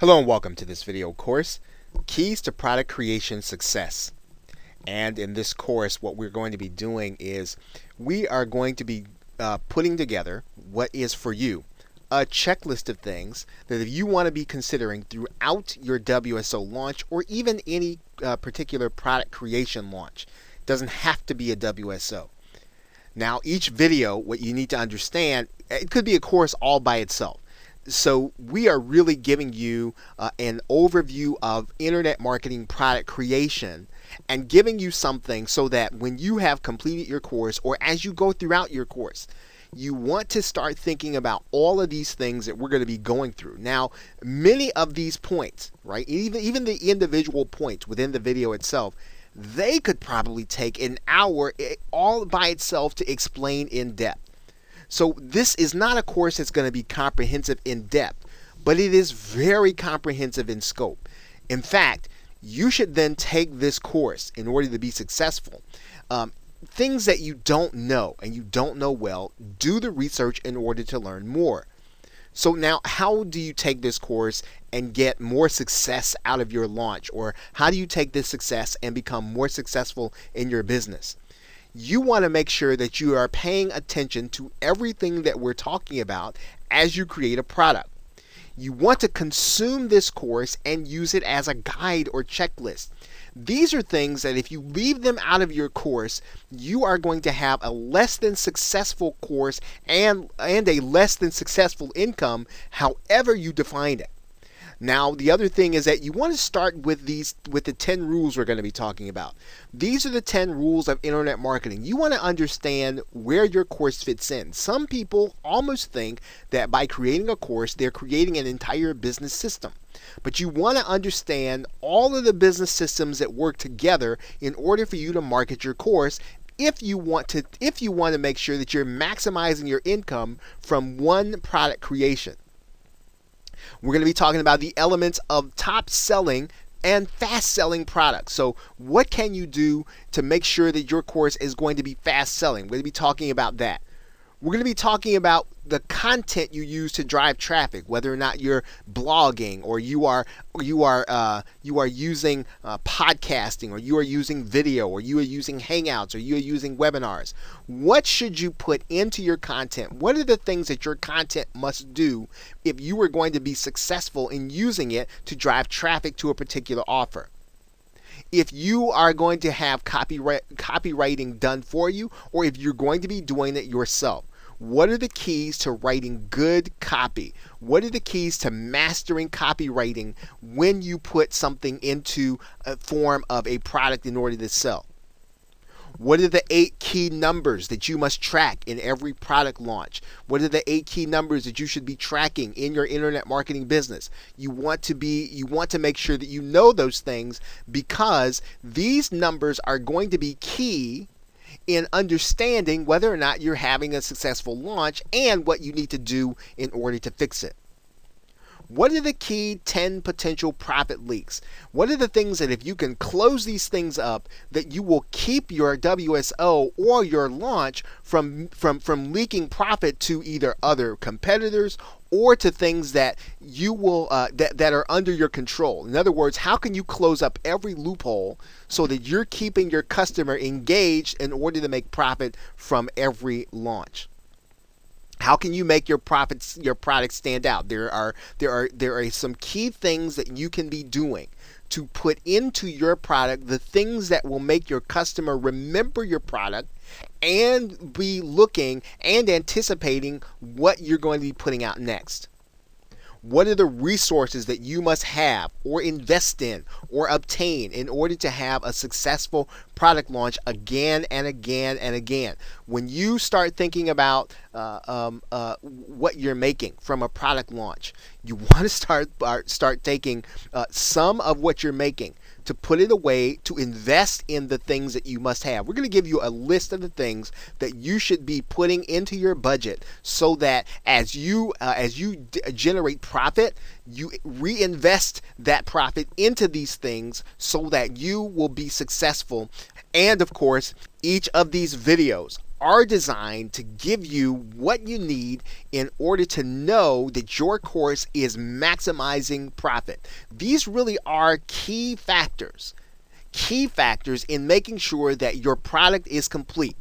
Hello and welcome to this video course, Keys to Product Creation Success. And in this course, what we're going to be doing is we are going to be putting together what is for you a checklist of things that if you want to be considering throughout your WSO launch or even any particular product creation launch. It doesn't have to be a WSO. Now, each video, what you need to understand, it could be a course all by itself. So we are really giving you an overview of internet marketing product creation and giving you something so that when you have completed your course or as you go throughout your course, you want to start thinking about all of these things that we're going to be going through. Now, many of these points, right, even the individual points within the video itself, they could probably take an hour all by itself to explain in depth. So this is not a course that's going to be comprehensive in depth, but it is very comprehensive in scope. In fact, you should then take this course in order to be successful. Things that you don't know and you don't know well, do the research in order to learn more. So now, how do you take this course and get more success out of your launch? Or how do you take this success and become more successful in your business? You want to make sure that you are paying attention to everything that we're talking about as you create a product. You want to consume this course and use it as a guide or checklist. These are things that if you leave them out of your course, you are going to have a less than successful course and a less than successful income, however you define it. Now, the other thing is that you want to start with the 10 rules we're going to be talking about. These are the 10 rules of internet marketing. You want to understand where your course fits in. Some people almost think that by creating a course, they're creating an entire business system. But you want to understand all of the business systems that work together in order for you to market your course if you want to make sure that you're maximizing your income from one product creation. We're going to be talking about the elements of top selling and fast selling products. So what can you do to make sure that your course is going to be fast selling? We're going to be talking about that. We're going to be talking about the content you use to drive traffic, whether or not you're blogging or you are using podcasting, or you are using video, or you are using Hangouts, or you are using webinars. What should you put into your content? What are the things that your content must do if you are going to be successful in using it to drive traffic to a particular offer? If you are going to have copywriting done for you, or if you're going to be doing it yourself, what are the keys to writing good copy? What are the keys to mastering copywriting when you put something into a form of a product in order to sell? What are the 8 key numbers that you must track in every product launch? What are the 8 key numbers that you should be tracking in your internet marketing business? You want to make sure that you know those things, because these numbers are going to be key in understanding whether or not you're having a successful launch and what you need to do in order to fix it. What are the key 10 potential profit leaks? What are the things that if you can close these things up, that you will keep your WSO or your launch from leaking profit to either other competitors or to things that you will that are under your control? In other words, how can you close up every loophole so that you're keeping your customer engaged in order to make profit from every launch? How can you make your product stand out? There are some key things that you can be doing to put into your product, the things that will make your customer remember your product and be looking and anticipating what you're going to be putting out next. What are the resources that you must have or invest in or obtain in order to have a successful product launch again and again and again? When you start thinking about what you're making from a product launch, you want to start taking some of what you're making to put it away to invest in the things that you must have. We're going to give you a list of the things that you should be putting into your budget so that as you generate profit, you reinvest that profit into these things so that you will be successful. And of course, each of these videos are designed to give you what you need in order to know that your course is maximizing profit. These really are key factors in making sure that your product is complete.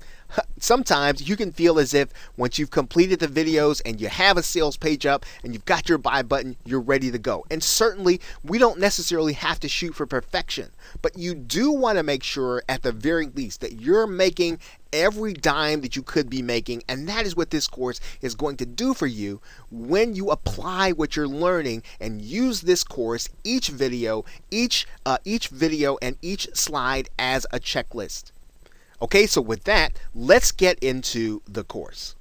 Sometimes you can feel as if once you've completed the videos and you have a sales page up and you've got your buy button, you're ready to go. And certainly we don't necessarily have to shoot for perfection, but you do want to make sure at the very least that you're making every dime that you could be making, and that is what this course is going to do for you when you apply what you're learning and use this course, each video and each slide as a checklist. Okay, so with that, let's get into the course.